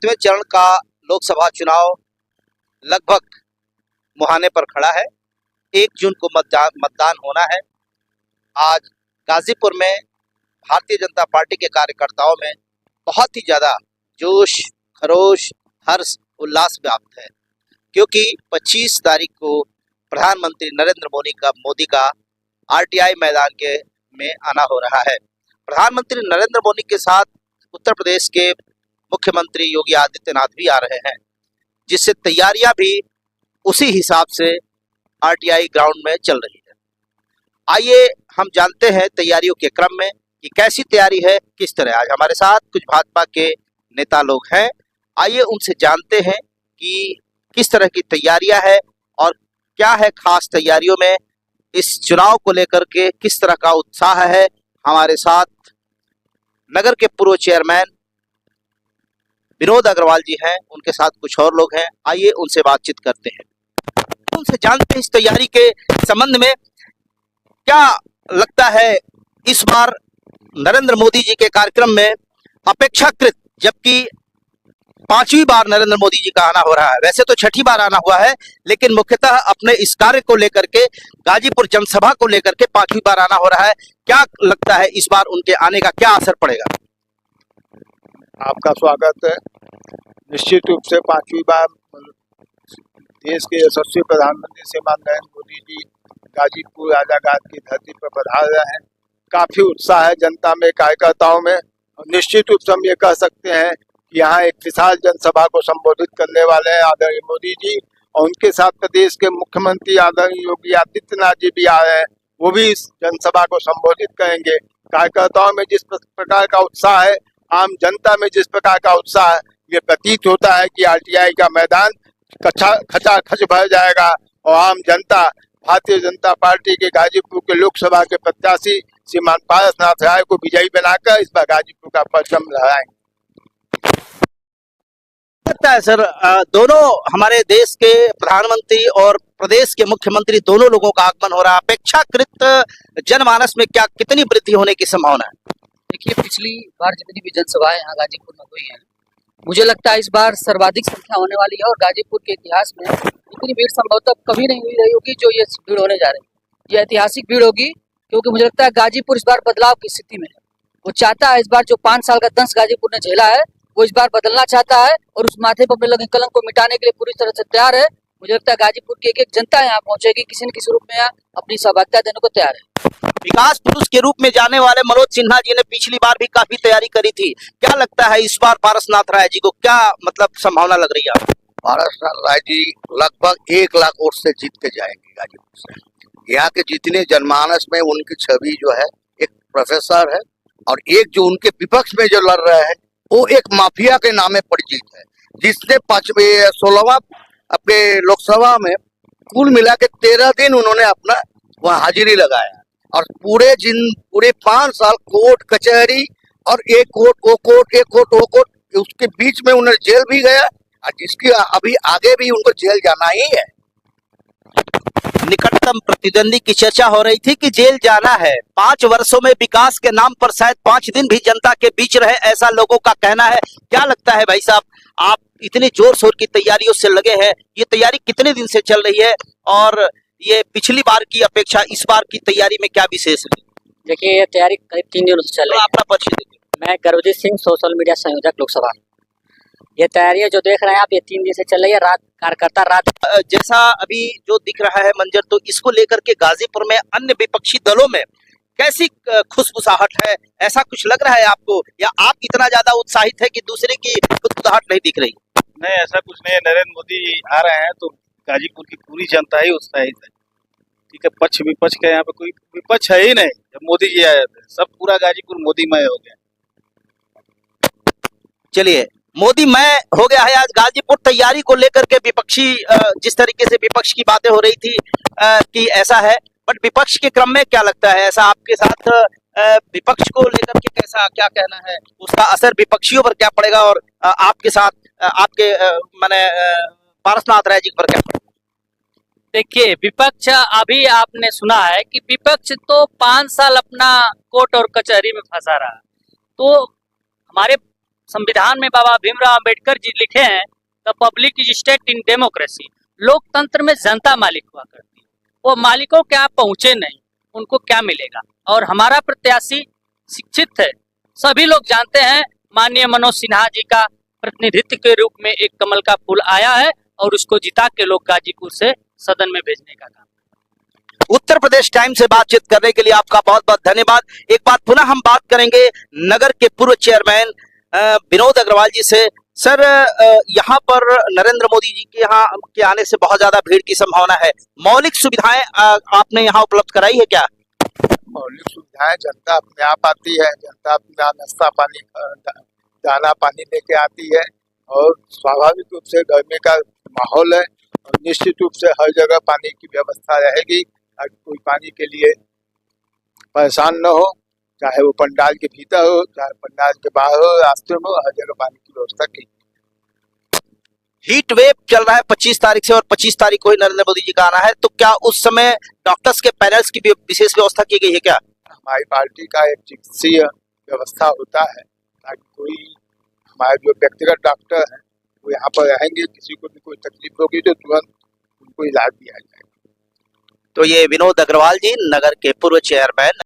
सातवें चरण का लोकसभा चुनाव लगभग मुहाने पर खड़ा है। 1 जून को मतदान होना है। आज गाजीपुर में भारतीय जनता पार्टी के कार्यकर्ताओं में बहुत ही ज्यादा जोश, खरोश, हर्ष, उल्लास व्याप्त है, क्योंकि 25 तारीख को प्रधानमंत्री नरेंद्र मोदी का आरटीआई मैदान में आना हो रहा है। प्रधानमंत्री नरेंद्र मोदी के साथ उत्तर प्रदेश के मुख्यमंत्री योगी आदित्यनाथ भी आ रहे हैं, जिससे तैयारियां भी उसी हिसाब से आरटीआई ग्राउंड में चल रही है। आइए हम जानते हैं तैयारियों के क्रम में कि कैसी तैयारी है, किस तरह। आज हमारे साथ कुछ भाजपा के नेता लोग हैं, आइए उनसे जानते हैं कि किस तरह की तैयारियां है और क्या है खास तैयारियों में, इस चुनाव को लेकर के किस तरह का उत्साह है। हमारे साथ नगर के पूर्व चेयरमैन विनोद अग्रवाल जी हैं, उनके साथ कुछ और लोग हैं, आइए उनसे बातचीत करते हैं, उनसे जानते हैं इस तैयारी के संबंध में क्या लगता है। इस बार नरेंद्र मोदी जी के कार्यक्रम में अपेक्षाकृत, जबकि 5वीं बार नरेंद्र मोदी जी का आना हो रहा है, वैसे तो 6ठी बार आना हुआ है, लेकिन मुख्यतः अपने इस कार्य को लेकर के, गाजीपुर जनसभा को लेकर के 5वीं बार आना हो रहा है। क्या लगता है इस बार उनके आने का क्या असर पड़ेगा? आपका स्वागत है। निश्चित रूप से 5वीं बार देश के यशस्वी प्रधानमंत्री श्रीमान नरेंद्र मोदी जी गाजीपुर राजाघाट की धरती पर पधार रहे हैं। काफी उत्साह है जनता में, कार्यकर्ताओं में। और निश्चित रूप से हम ये कह सकते हैं कि यहाँ एक विशाल जनसभा को संबोधित करने वाले हैं आदरणीय मोदी जी, और उनके साथ प्रदेश के मुख्यमंत्री आदरणीय योगी आदित्यनाथ जी भी आ रहे हैं। वो भी इस जनसभा को संबोधित करेंगे। कार्यकर्ताओं में जिस प्रकार का उत्साह है, आम जनता में जिस प्रकार का उत्साह है, ये प्रतीत होता है कि आरटीआई का मैदान खचाखच भर जाएगा और आम जनता भारतीय जनता पार्टी के गाजीपुर के लोकसभा के प्रत्याशी श्रीमान पारसनाथ राय को विजयी बनाकर इस बार गाजीपुर का परचम लहराएंगे। लगता है सर, दोनों हमारे देश के प्रधानमंत्री और प्रदेश के मुख्यमंत्री दोनों लोगों का आगमन हो रहा है, अपेक्षाकृत जनमानस में क्या कितनी वृद्धि होने की संभावना है? देखिए, पिछली बार जितनी भी जनसभाएं यहाँ गाजीपुर में हुई हैं, मुझे लगता है इस बार सर्वाधिक संख्या होने वाली है, और गाजीपुर के इतिहास में इतनी भीड़ संभवतः कभी नहीं हुई रही होगी जो ये भीड़ होने जा रही है। ये ऐतिहासिक भीड़ होगी, क्योंकि मुझे लगता है गाजीपुर इस बार बदलाव की स्थिति में है। वो चाहता है इस बार जो 5 साल का दंश गाजीपुर ने झेला है, वो इस बार बदलना चाहता है, और उस माथे पर लगे कलंक को मिटाने के लिए पूरी तरह से तैयार है। मुझे लगता है गाजीपुर की एक जनता यहाँ पहुंचेगी, किसी न किसी रूप में यहाँ अपनी सहभागिता देने को तैयार है। विकास पुरुष के रूप में जाने वाले मनोज सिन्हा जी ने पिछली बार भी काफी तैयारी करी थी। क्या लगता है इस बार पारसनाथ राय जी को क्या संभावना लग रही है? पारसनाथ राय जी लगभग 1 लाख वोट से जीत के जाएंगे गाजीपुर से। यहाँ के जितने जनमानस में उनकी छवि जो है एक प्रोफेसर है, और एक जो उनके विपक्ष में जो लड़ रहे हैं वो एक माफिया के नामे परिचित है, जिसने 16वां अपने लोकसभा में कुल मिला के 13 दिन उन्होंने अपना वहाँ हाजिरी लगाया, और पूरे 5 साल कोर्ट कचहरी और एक कोर्ट वो कोर्ट, एक कोर्ट वो कोर्ट, उसके बीच में उन्हें जेल भी गया, और जिसकी अभी आगे भी उनको जेल जाना ही है। निकटतम प्रतिद्वंदी की चर्चा हो रही थी कि जेल जाना है। 5 वर्षों में विकास के नाम पर शायद 5 दिन भी जनता के बीच रहे, ऐसा लोगों का कहना है। क्या लगता है भाई साहब, आप इतनी जोर शोर की तैयारियों से लगे हैं, ये तैयारी कितने दिन से चल रही है, और ये पिछली बार की अपेक्षा इस बार की तैयारी में क्या विशेष है? देखिए, ये तैयारी करीब 3 दिनों से चल रही है। अपना परिचय दीजिए। मैं गर्वजीत सिंह, सोशल मीडिया संयोजक लोकसभा। ये तैयारियां जो देख रहे हैं आप, ये 3 दिन से चल रही है। कार्यकर्ता जैसा अभी जो दिख रहा है मंजर, तो इसको लेकर के गाजीपुर में अन्य विपक्षी दलों में कैसी खुशबुसाहट है, ऐसा कुछ लग रहा है आपको, या आप इतना ज्यादा उत्साहित है कि दूसरे की खुशबुसाहट नहीं दिख रही? नहीं, ऐसा कुछ नहीं है। नरेंद्र मोदी आ रहे हैं तो गाजीपुर की पूरी जनता ही उत्साहित है। ठीक है, पक्ष विपक्ष का यहाँ पे कोई विपक्ष है ही नहीं। जब मोदी जी आए थे, सब पूरा गाजीपुर मोदीमय हो गया। चलिए, मोदी मैं हो गया है आज गाजीपुर। तैयारी को लेकर के विपक्षी जिस तरीके से विपक्ष की बातें हो रही थी कि ऐसा है, बट विपक्ष के क्रम में क्या लगता है, ऐसा आपके साथ विपक्ष को लेकर के कैसा क्या कहना है, उसका असर विपक्षियों पर क्या पड़ेगा, और आपके साथ आपके माने पारसनाथ राय जी पर क्या पड़ेगा? देखिए, विपक्ष अभी आपने सुना है कि विपक्ष तो 5 साल अपना कोर्ट और कचहरी में फंसा रहा, तो हमारे संविधान में बाबा भीमराव अंबेडकर जी लिखे हैं, the public is state in democracy. लोकतंत्र में जनता मालिक हुआ करती है। वो मालिकों के यहाँ पहुंचे नहीं, उनको क्या मिलेगा? और हमारा प्रत्याशी शिक्षित है, सभी लोग जानते हैं। माननीय मनोज सिन्हा जी का प्रतिनिधित्व के रूप में एक कमल का फूल आया है और उसको जिता के लोग गाजीपुर से सदन में भेजने का काम। उत्तर प्रदेश टाइम से बातचीत करने के लिए आपका बहुत बहुत धन्यवाद। एक बार पुनः हम बात करेंगे नगर के पूर्व चेयरमैन विनोद अग्रवाल जी से। सर, यहाँ पर नरेंद्र मोदी जी के यहाँ के आने से बहुत ज्यादा भीड़ की संभावना है। मौलिक सुविधाएं आपने यहाँ उपलब्ध कराई है क्या? मौलिक सुविधाएं जनता अपने आप आती है। जनता अपना नाश्ता पानी दाना पानी लेके आती है और स्वाभाविक रूप से गर्मी का माहौल है और निश्चित रूप से हर जगह पानी की व्यवस्था रहेगी। कोई पानी के लिए परेशान न हो, चाहे वो पंडाल के भीतर हो, चाहे पंडाल के बाहर हो, रास्ते में हो, हर जगह पानी की व्यवस्था की। हीट वेव चल रहा है 25 तारीख से और 25 तारीख को ही नरेंद्र मोदी जी का आना है, तो क्या उस समय डॉक्टर्स के पैनल्स की विशेष व्यवस्था की गई है क्या? हमारी पार्टी का एक चिकित्सीय व्यवस्था होता है ताकि कोई हमारे जो व्यक्तिगत डॉक्टर हैं वो यहाँ पर रहेंगे। किसी को भी कोई तकलीफ होगी तो तुरंत उनको इलाज दिया जाएगा। तो ये विनोद अग्रवाल जी, नगर के पूर्व चेयरमैन